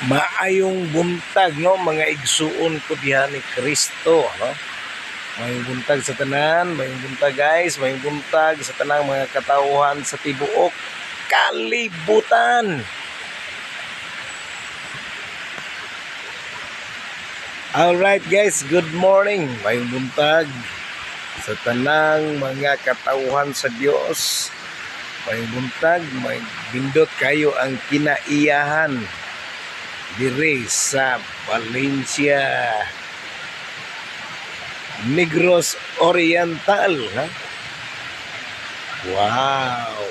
Maayong buntag no mga igsuon ko diha ni Kristo no. Maayong buntag sa tanan, maayong buntag guys, maayong buntag sa tanang mga katawhan sa tibuok kalibutan. Alright guys, good morning. Maayong buntag sa tanang mga katawhan sa Dios. Maayong buntag, may bindot kayo ang kinaiyahan dire sa Valencia, Negros Oriental, ha? Wow,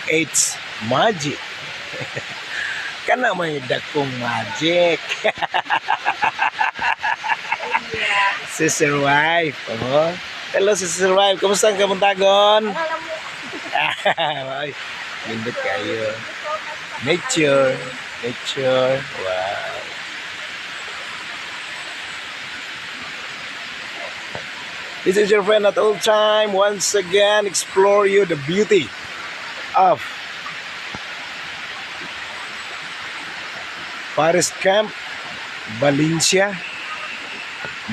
it's magic. Kana may dakong magic. Sister wife, oh. Hello sister wife, kumusta ang kamuntagon? Ay, bindot kayo. Nature. Wow. This is your friend at all time. Once again, explore you the beauty of Forest Camp, Valencia,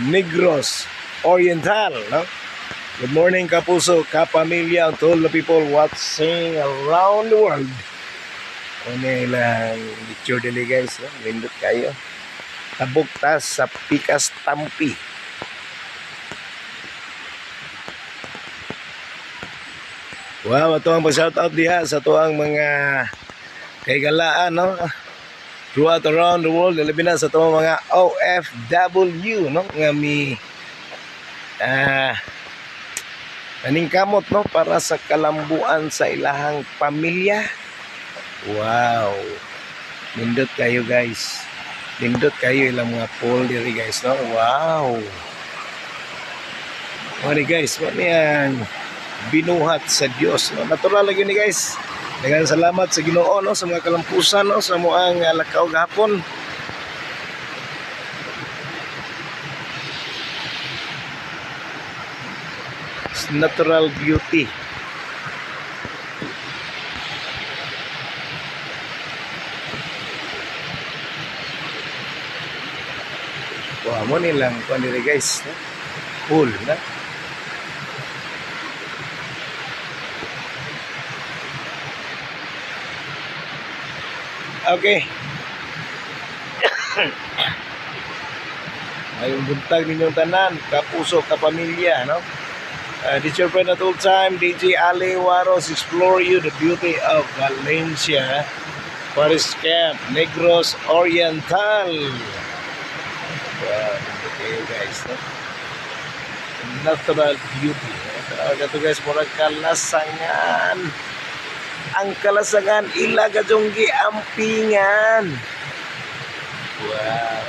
Negros Oriental. No? Good morning, kapuso, kapamilya, to all the people watching around the world. Ano ilang picture dili guys, no? Lindot kayo. Tabuktas sa Pikas Tampi. Wow, ito ang pag-shoutout diha sa ito ang mga kaigalaan, no? Throughout around the world, labi na sa ito mga OFW, no? Nga mi naningkamot, no? Para sa kalambuan sa ilahang pamilya. Wow, lindot kayo guys, lindot kayo ilang mga pool diri guys, no? Wow, mali guys, mali ang binuhat sa Dios, no? Natural lagi ni guys. Daghang salamat sa Ginoo, no? Sa mga kalampusan, no? Sa moang lakaw gahapon. It's natural beauty. Wah, mo nilang kuan diri guys, pool na. Okay. Ayong buntag ninyong tanan, kapuso, kapamilya, no? This your friend at all time, DJ Ali Waros, explore you the beauty of Valencia, Forest Camp, Negros Oriental. Wow, okay guys, no? Natural beauty. Talaga to guys, murag kalasangan. Ang kalasangan ilaga jong giampingan. Wow.